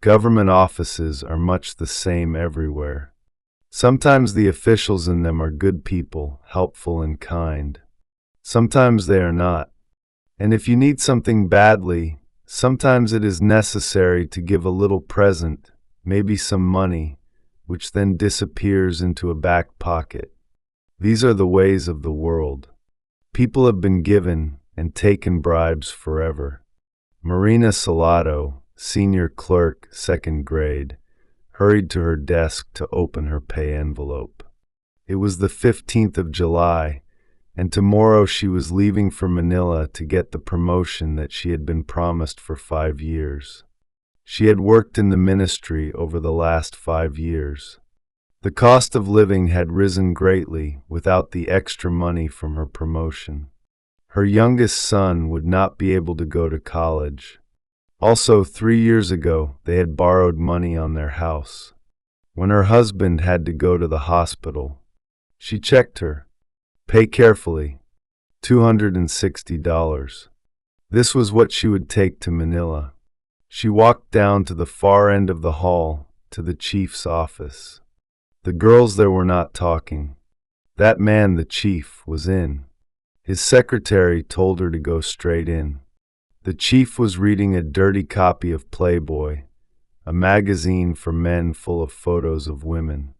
Government offices are much the same everywhere. Sometimes the officials in them are good people, helpful and kind. Sometimes they are not. And if you need something badly, sometimes it is necessary to give a little present, maybe some money, which then disappears into a back pocket. These are the ways of the world. People have been given and taken bribes forever. Marina Salado, senior clerk, second grade, hurried to her desk to open her pay envelope. It was the 15th of July, and tomorrow she was leaving for Manila to get the promotion that she had been promised for 5 years. She had worked in the ministry over the last 5 years. The cost of living had risen greatly without the extra money from her promotion. Her youngest son would not be able to go to college. Also, 3 years ago, they had borrowed money on their house. When her husband had to go to the hospital, she checked her. Pay carefully. $260. This was what she would take to Manila. She walked down to the far end of the hall, to the chief's office. The girls there were not talking. That man, the chief, was in. His secretary told her to go straight in. The chief was reading a dirty copy of Playboy, a magazine for men full of photos of women.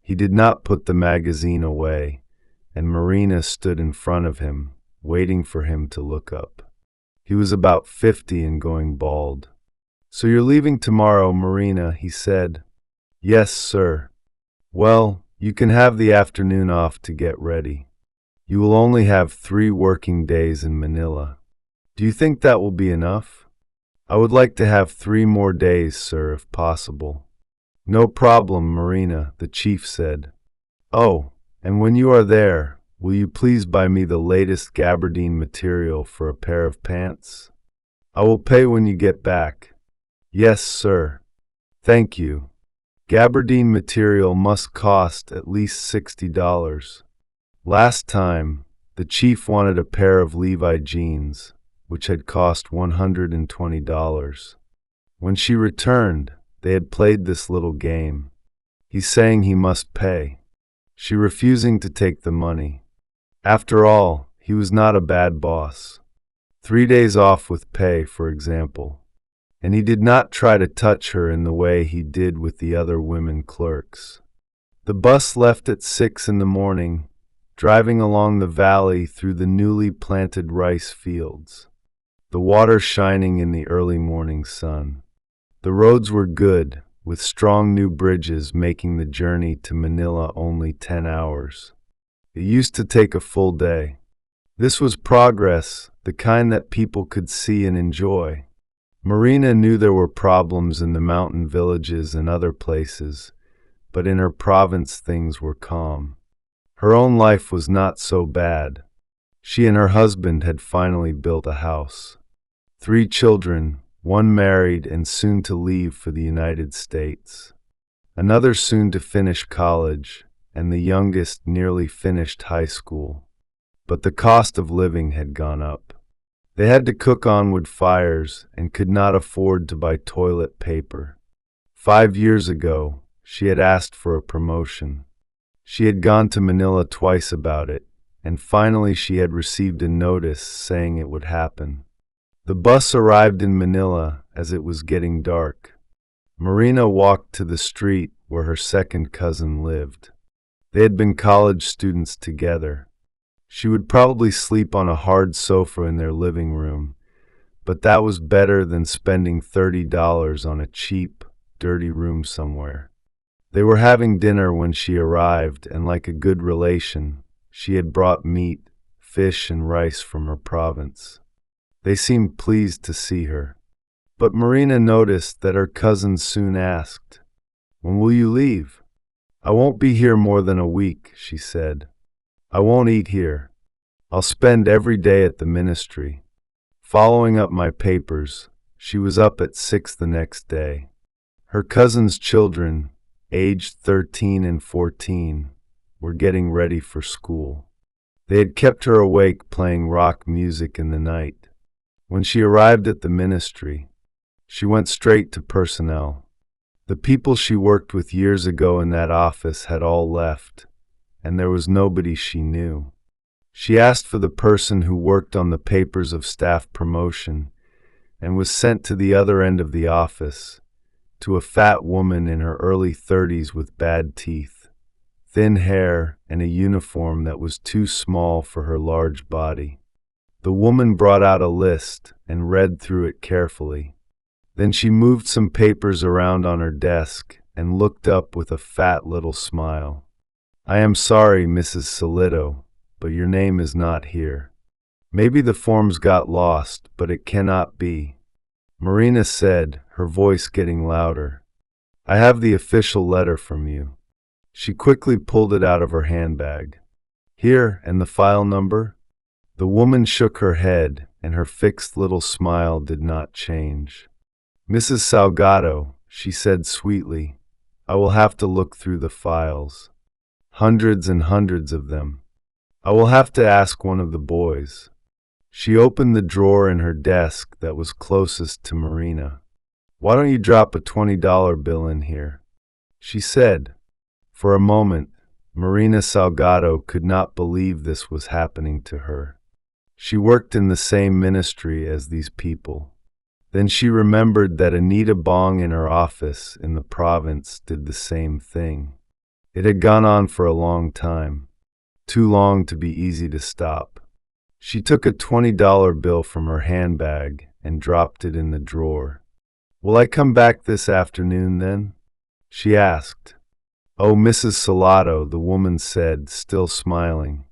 He did not put the magazine away, and Marina stood in front of him, waiting for him to look up. He was about 50 and going bald. "So you're leaving tomorrow, Marina," he said. "Yes, sir." "Well, you can have the afternoon off to get ready. You will only have 3 working days in Manila. Do you think that will be enough?" "I would like to have 3 more days, sir, if possible." "No problem, Marina," the chief said. "Oh, and when you are there, will you please buy me the latest gabardine material for a pair of pants? I will pay when you get back." "Yes, sir." "Thank you. Gabardine material must cost at least $60. Last time, the chief wanted a pair of Levi jeans, which had cost $120. When she returned, they had played this little game. He saying he must pay, she refusing to take the money. After all, he was not a bad boss. 3 days off with pay, for example. And he did not try to touch her in the way he did with the other women clerks. The bus left at 6 in the morning, driving along the valley through the newly planted rice fields, the water shining in the early morning sun. The roads were good, with strong new bridges making the journey to Manila only 10 hours. It used to take a full day. This was progress, the kind that people could see and enjoy. Marina knew there were problems in the mountain villages and other places, but in her province things were calm. Her own life was not so bad. She and her husband had finally built a house. 3 children, one married and soon to leave for the United States. Another soon to finish college, and the youngest nearly finished high school. But the cost of living had gone up. They had to cook on wood fires and could not afford to buy toilet paper. 5 years ago, she had asked for a promotion. She had gone to Manila twice about it, and finally she had received a notice saying it would happen. The bus arrived in Manila as it was getting dark. Marina walked to the street where her second cousin lived. They had been college students together. She would probably sleep on a hard sofa in their living room, but that was better than spending $30 on a cheap, dirty room somewhere. They were having dinner when she arrived, and like a good relation, she had brought meat, fish, and rice from her province. They seemed pleased to see her. But Marina noticed that her cousin soon asked, "When will you leave?" "I won't be here more than a week," she said. "I won't eat here. I'll spend every day at the ministry." Following up my papers, she was up at 6 the next day. Her cousin's children, aged 13 and 14, were getting ready for school. They had kept her awake playing rock music in the night. When she arrived at the ministry, she went straight to personnel. The people she worked with years ago in that office had all left, and there was nobody she knew. She asked for the person who worked on the papers of staff promotion and was sent to the other end of the office, to a fat woman in her early 30s with bad teeth, thin hair, and a uniform that was too small for her large body. The woman brought out a list and read through it carefully. Then she moved some papers around on her desk and looked up with a fat little smile. "I am sorry, Mrs. Solito, but your name is not here. Maybe the forms got lost, but it cannot be," Marina said, her voice getting louder. "I have the official letter from you." She quickly pulled it out of her handbag. "Here, and the file number?" The woman shook her head, and her fixed little smile did not change. "Mrs. Salgado," she said sweetly, "I will have to look through the files. Hundreds and hundreds of them. I will have to ask one of the boys." She opened the drawer in her desk that was closest to Marina. "Why don't you drop a $20 bill in here?" she said. For a moment, Marina Salgado could not believe this was happening to her. She worked in the same ministry as these people. Then she remembered that Anita Bong in her office in the province did the same thing. It had gone on for a long time, too long to be easy to stop. She took a $20 bill from her handbag and dropped it in the drawer. "Will I come back this afternoon then?" she asked. "Oh, Mrs. Salado," the woman said, still smiling.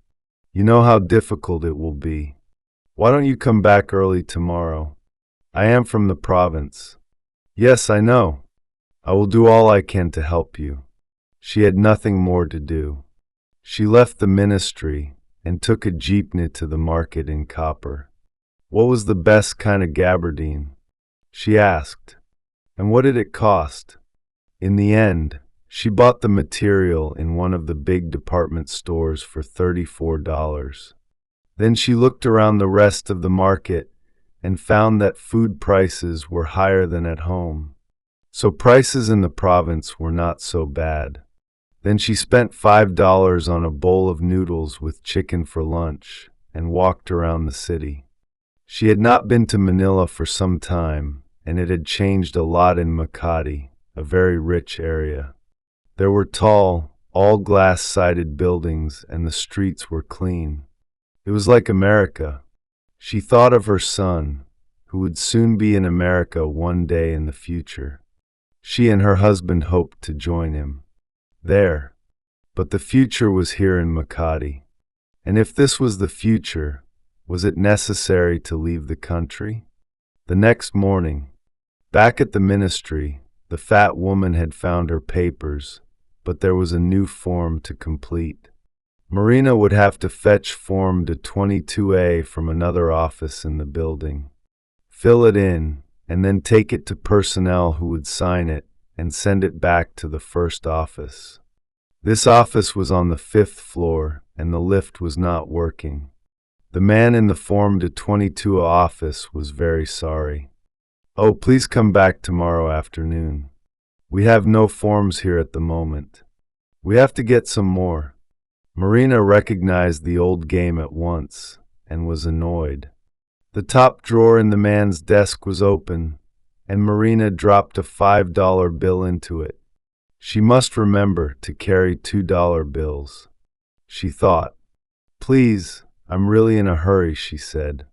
"You know how difficult it will be. Why don't you come back early tomorrow? I am from the province." "Yes, I know. I will do all I can to help you." She had nothing more to do. She left the ministry and took a jeepney to the market in Copper. "What was the best kind of gabardine?" she asked. "And what did it cost?" In the end, she bought the material in one of the big department stores for $34. Then she looked around the rest of the market and found that food prices were higher than at home. So prices in the province were not so bad. Then she spent $5 on a bowl of noodles with chicken for lunch and walked around the city. She had not been to Manila for some time, and it had changed a lot in Makati, a very rich area. There were tall, all glass-sided buildings, and the streets were clean. It was like America. She thought of her son, who would soon be in America one day in the future. She and her husband hoped to join him there. But the future was here in Makati. And if this was the future, was it necessary to leave the country? The next morning, back at the ministry, the fat woman had found her papers, but there was a new form to complete. Marina would have to fetch Form 22A from another office in the building, fill it in, and then take it to personnel who would sign it and send it back to the first office. This office was on the 5th floor, and the lift was not working. The man in the Form 22 office was very sorry. "Oh, please come back tomorrow afternoon. We have no forms here at the moment. We have to get some more." Marina recognized the old game at once and was annoyed. The top drawer in the man's desk was open, and Marina dropped a $5 bill into it. She must remember to carry $2 bills. She thought. "Please, I'm really in a hurry," she said.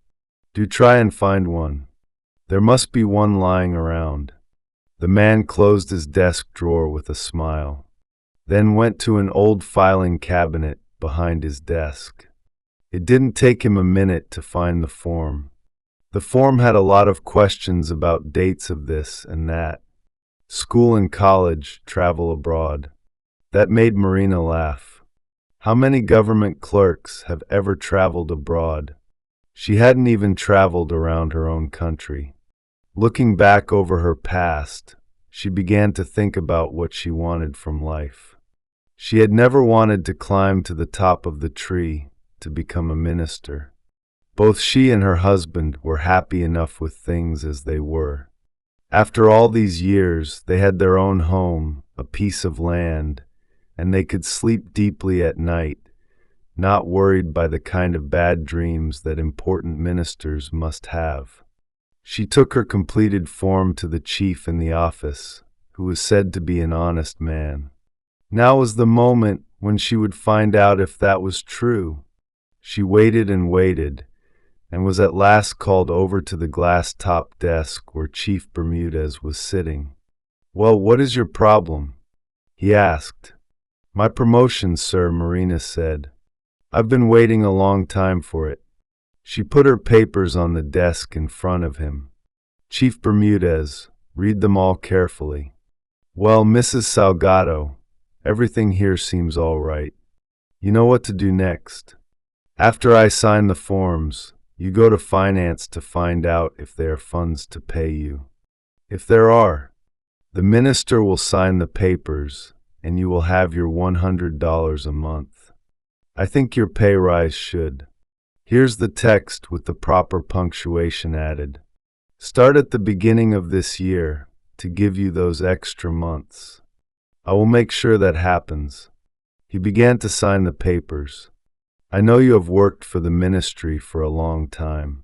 "Do try and find one. There must be one lying around." The man closed his desk drawer with a smile, then went to an old filing cabinet behind his desk. It didn't take him a minute to find the form. The form had a lot of questions about dates of this and that. School and college, travel abroad. That made Marina laugh. How many government clerks have ever traveled abroad? She hadn't even traveled around her own country. Looking back over her past, she began to think about what she wanted from life. She had never wanted to climb to the top of the tree to become a minister. Both she and her husband were happy enough with things as they were. After all these years, they had their own home, a piece of land, and they could sleep deeply at night, not worried by the kind of bad dreams that important ministers must have. She took her completed form to the chief in the office, who was said to be an honest man. Now was the moment when she would find out if that was true. She waited and was at last called over to the glass-topped desk where Chief Bermudez was sitting. "Well, what is your problem?" he asked. "My promotion, sir," Marina said. "I've been waiting a long time for it." She put her papers on the desk in front of him. "Chief Bermudez, read them all carefully." "Well, Mrs. Salgado, everything here seems all right. You know what to do next. After I sign the forms, you go to finance to find out if there are funds to pay you. If there are, the minister will sign the papers and you will have your $100 a month. I think your pay rise should. Here's the text with the proper punctuation added. Start at the beginning of this year to give you those extra months. I will make sure that happens." He began to sign the papers. "I know you have worked for the ministry for a long time.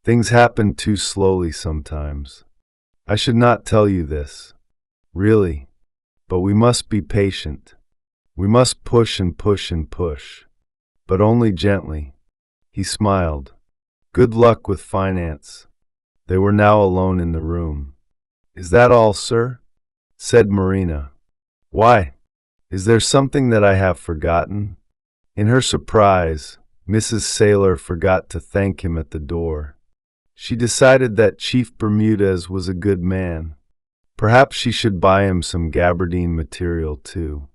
Things happen too slowly sometimes. I should not tell you this, really, but we must be patient. We must push and push and push, but only gently." He smiled. "Good luck with finance." They were now alone in the room. "Is that all, sir?" said Marina. "Why? Is there something that I have forgotten?" In her surprise, Mrs. Saylor forgot to thank him at the door. She decided that Chief Bermudez was a good man. Perhaps she should buy him some gabardine material too.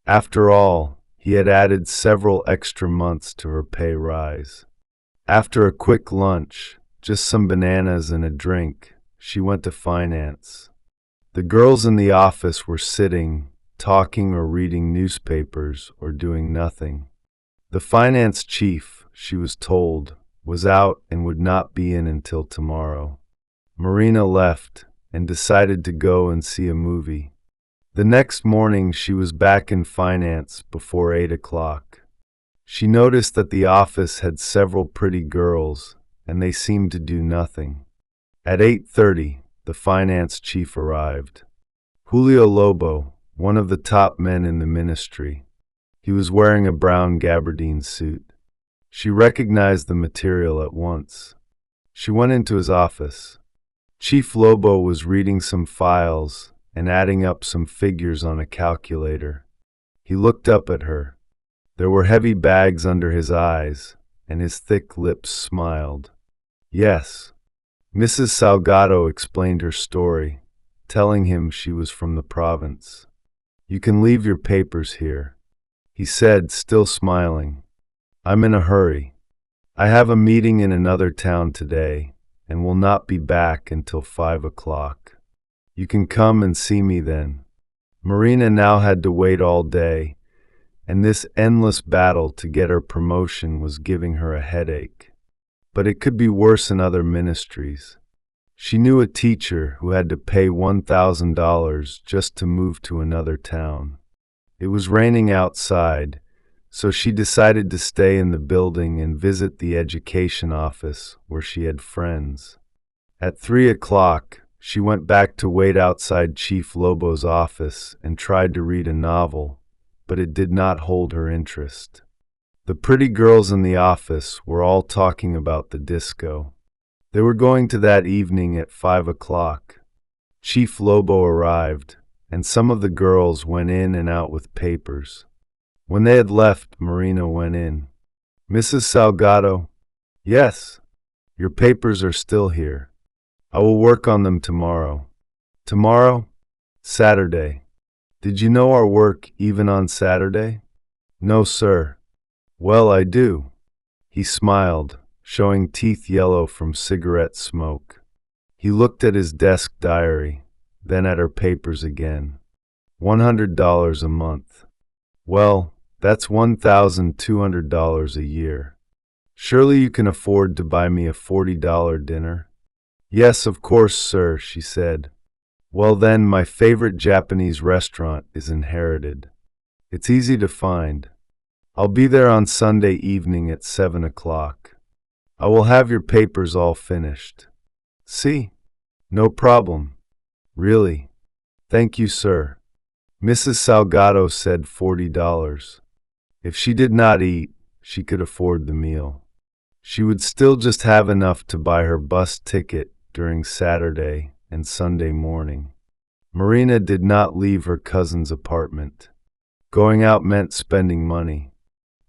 After all, he had added several extra months to her pay rise. After a quick lunch, just some bananas and a drink, she went to finance. The girls in the office were sitting, talking or reading newspapers or doing nothing. The finance chief, she was told, was out and would not be in until tomorrow. Marina left and decided to go and see a movie. The next morning she was back in finance before 8 o'clock. She noticed that the office had several pretty girls, and they seemed to do nothing. At 8:30, the finance chief arrived. Julio Lobo, one of the top men in the ministry. He was wearing a brown gabardine suit. She recognized the material at once. She went into his office. Chief Lobo was reading some files and adding up some figures on a calculator. He looked up at her. There were heavy bags under his eyes, and his thick lips smiled. "Yes." Mrs. Salgado explained her story, telling him she was from the province. "You can leave your papers here," he said, still smiling. "I'm in a hurry. I have a meeting in another town today, and will not be back until 5 o'clock. You can come and see me then." Marina now had to wait all day, and this endless battle to get her promotion was giving her a headache. But it could be worse in other ministries. She knew a teacher who had to pay $1,000 just to move to another town. It was raining outside, so she decided to stay in the building and visit the education office where she had friends. At 3 o'clock, she went back to wait outside Chief Lobo's office and tried to read a novel, but it did not hold her interest. The pretty girls in the office were all talking about the disco. They were going to that evening at 5 o'clock. Chief Lobo arrived, and some of the girls went in and out with papers. When they had left, Marina went in. "Mrs. Salgado?" "Yes. Your papers are still here. I will work on them tomorrow." "Tomorrow?" "Saturday. Did you know our work even on Saturday?" "No, sir." "Well, I do." He smiled, showing teeth yellow from cigarette smoke. He looked at his desk diary, then at her papers again. $100 a month. Well, that's $1,200 a year. Surely you can afford to buy me a $40 dinner? "Yes, of course, sir," she said. Well then, my favorite Japanese restaurant is inherited. It's easy to find. I'll be there on Sunday evening at 7 o'clock. I will have your papers all finished. See? No problem. Really? Thank you, sir. Mrs. Salgado said $40. If she did not eat, she could afford the meal. She would still just have enough to buy her bus ticket during Saturday and Sunday morning. Marina did not leave her cousin's apartment. Going out meant spending money.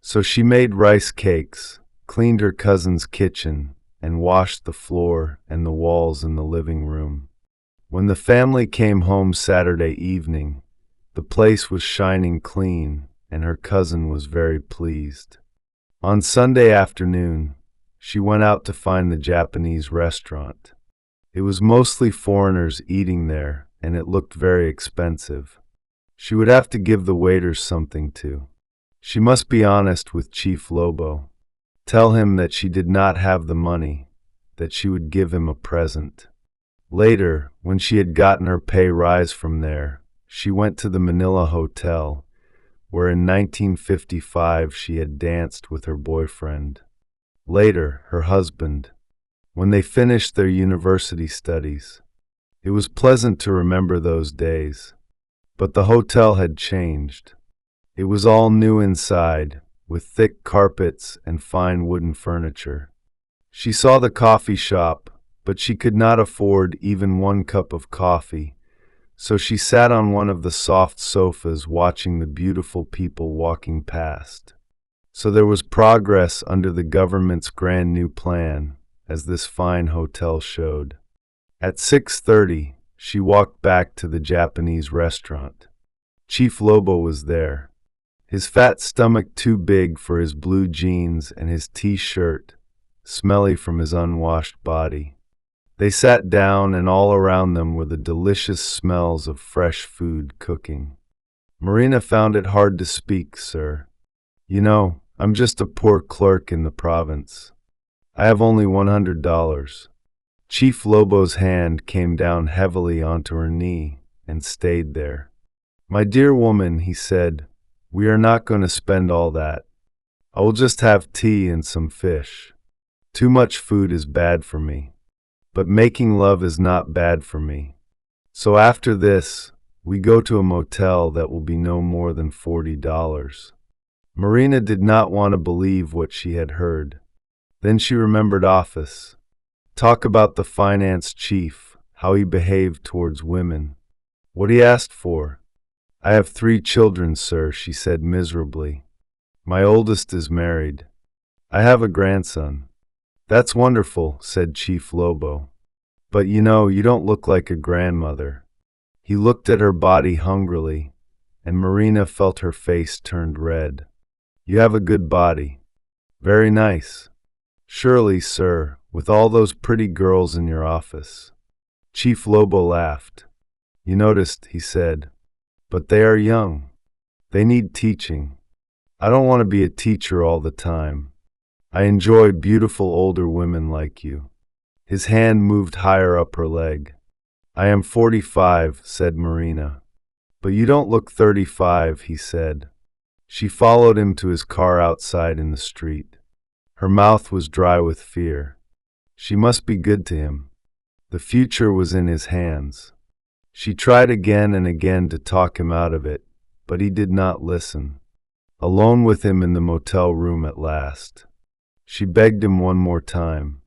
So she made rice cakes, cleaned her cousin's kitchen, and washed the floor and the walls in the living room. When the family came home Saturday evening, the place was shining clean, and her cousin was very pleased. On Sunday afternoon, she went out to find the Japanese restaurant. It was mostly foreigners eating there, and it looked very expensive. She would have to give the waiters something too. She must be honest with Chief Lobo. Tell him that she did not have the money, that she would give him a present. Later, when she had gotten her pay rise from there, she went to the Manila Hotel, where in 1955 she had danced with her boyfriend. Later, her husband, when they finished their university studies. It was pleasant to remember those days. But the hotel had changed. It was all new inside, with thick carpets and fine wooden furniture. She saw the coffee shop, but she could not afford even 1 cup of coffee, so she sat on one of the soft sofas watching the beautiful people walking past. So there was progress under the government's grand new plan, as this fine hotel showed. At 6:30, she walked back to the Japanese restaurant. Chief Lobo was there. His fat stomach too big for his blue jeans and his T-shirt, smelly from his unwashed body. They sat down, and all around them were the delicious smells of fresh food cooking. Marina found it hard to speak, sir. You know, I'm just a poor clerk in the province. I have only $100. Chief Lobo's hand came down heavily onto her knee and stayed there. My dear woman, he said, we are not going to spend all that. I will just have tea and some fish. Too much food is bad for me. But making love is not bad for me. So after this, we go to a motel that will be no more than $40. Marina did not want to believe what she had heard. Then she remembered office. Talk about the finance chief, how he behaved towards women. What he asked for. I have 3 children, sir, she said miserably. My oldest is married. I have a grandson. That's wonderful, said Chief Lobo. But you know, you don't look like a grandmother. He looked at her body hungrily, and Marina felt her face turned red. You have a good body. Very nice. Surely, sir, with all those pretty girls in your office. Chief Lobo laughed. You noticed, he said. But they are young. They need teaching. I don't want to be a teacher all the time. I enjoy beautiful older women like you. His hand moved higher up her leg. I am 45, said Marina. But you don't look 35, he said. She followed him to his car outside in the street. Her mouth was dry with fear. She must be good to him. The future was in his hands. She tried again and again to talk him out of it, but he did not listen. Alone with him in the motel room at last, she begged him one more time.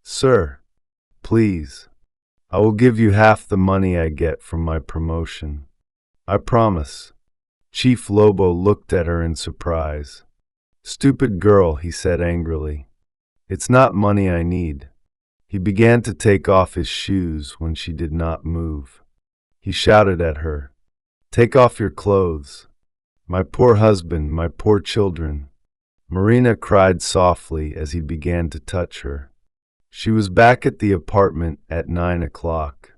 Sir, please, I will give you half the money I get from my promotion. I promise. Chief Lobo looked at her in surprise. Stupid girl, he said angrily. It's not money I need. He began to take off his shoes when she did not move. He shouted at her, Take off your clothes. My poor husband, my poor children. Marina cried softly as he began to touch her. She was back at the apartment at 9 o'clock.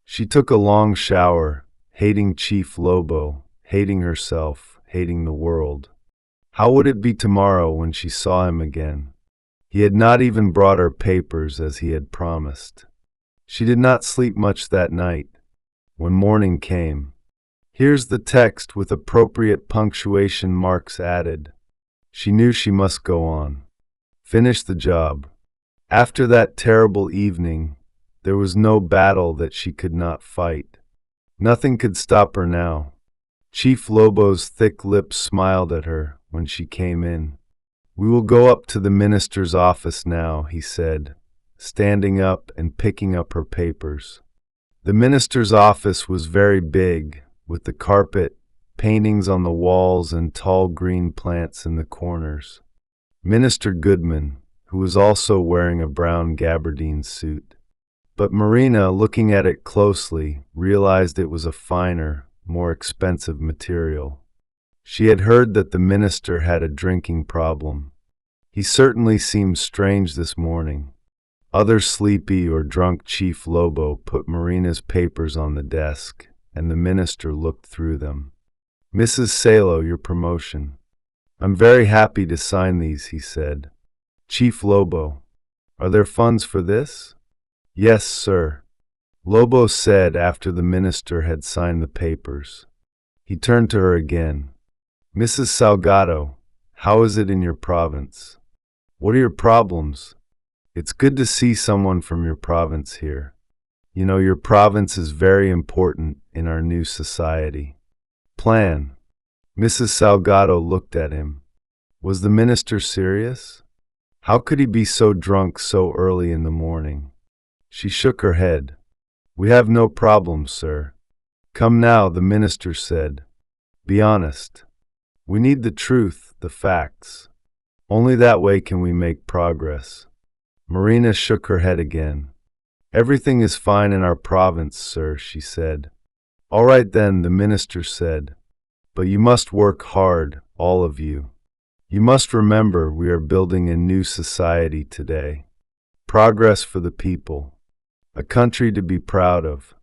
She took a long shower, hating Chief Lobo, hating herself, hating the world. How would it be tomorrow when she saw him again? He had not even brought her papers as he had promised. She did not sleep much that night. when morning came. Here's the text with appropriate punctuation marks added. She knew she must go on. Finish the job. After that terrible evening, there was no battle that she could not fight. Nothing could stop her now. Chief Lobo's thick lips smiled at her when she came in. "We will go up to the minister's office now," he said, standing up and picking up her papers. The minister's office was very big, with the carpet, paintings on the walls, and tall green plants in the corners. Minister Goodman, who was also wearing a brown gabardine suit. But Marina, looking at it closely, realized it was a finer, more expensive material. She had heard that the minister had a drinking problem. He certainly seemed strange this morning. Other sleepy or drunk Chief Lobo put Marina's papers on the desk, and the minister looked through them. "Mrs. Salo, your promotion. I'm very happy to sign these," he said. "Chief Lobo, are there funds for this?" "Yes, sir," Lobo said after the minister had signed the papers. He turned to her again. "Mrs. Salgado, how is it in your province? What are your problems? It's good to see someone from your province here. You know, your province is very important in our new society. Plan." Mrs. Salgado looked at him. Was the minister serious? How could he be so drunk so early in the morning? She shook her head. "We have no problems, sir." "Come now," the minister said. "Be honest. We need the truth, the facts. Only that way can we make progress." Marina shook her head again. "Everything is fine in our province, sir," she said. "All right then," the minister said. "But you must work hard, all of you. You must remember we are building a new society today. Progress for the people. A country to be proud of."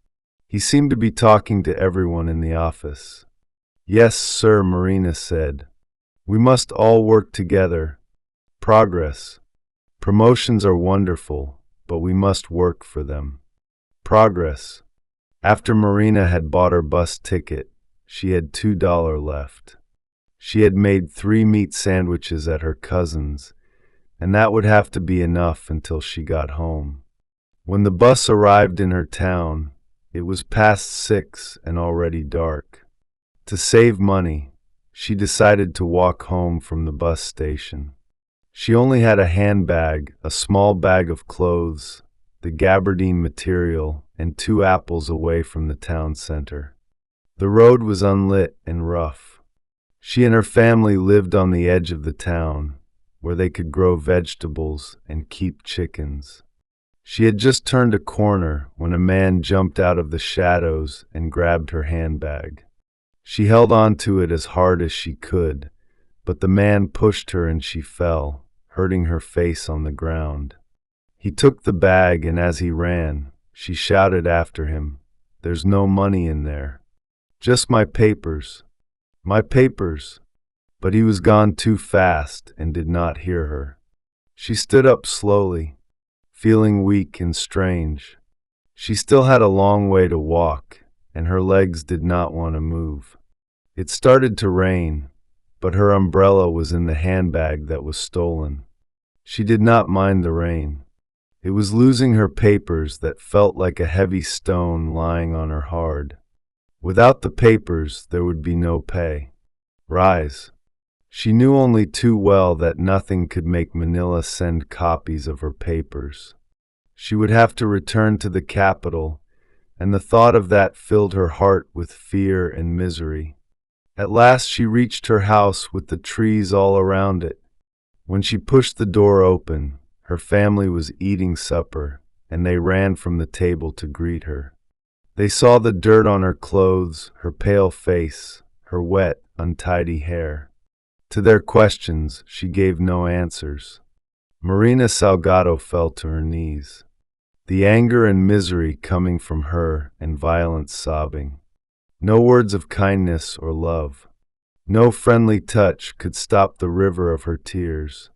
He seemed to be talking to everyone in the office. "Yes, sir," Marina said. "We must all work together. Progress. Promotions are wonderful, but we must work for them. Progress." After Marina had bought her bus ticket, she had $2 left. She had made 3 meat sandwiches at her cousin's, and that would have to be enough until she got home. When the bus arrived in her town, it was past 6 and already dark. To save money, she decided to walk home from the bus station. She only had a handbag, a small bag of clothes, the gabardine material, and 2 apples away from the town center. The road was unlit and rough. She and her family lived on the edge of the town, where they could grow vegetables and keep chickens. She had just turned a corner when a man jumped out of the shadows and grabbed her handbag. She held on to it as hard as she could, but the man pushed her and she fell, hurting her face on the ground. He took the bag, and as he ran, she shouted after him, "There's no money in there. Just my papers. My papers." But he was gone too fast and did not hear her. She stood up slowly, feeling weak and strange. She still had a long way to walk, and her legs did not want to move. It started to rain, but her umbrella was in the handbag that was stolen. She did not mind the rain. It was losing her papers that felt like a heavy stone lying on her heart. Without the papers, there would be no pay. Rise. She knew only too well that nothing could make Manila send copies of her papers. She would have to return to the capital, and the thought of that filled her heart with fear and misery. At last she reached her house with the trees all around it. When she pushed the door open, her family was eating supper, and they ran from the table to greet her. They saw the dirt on her clothes, her pale face, her wet, untidy hair. To their questions, she gave no answers. Marina Salgado fell to her knees, the anger and misery coming from her and violent sobbing. No words of kindness or love, no friendly touch could stop the river of her tears.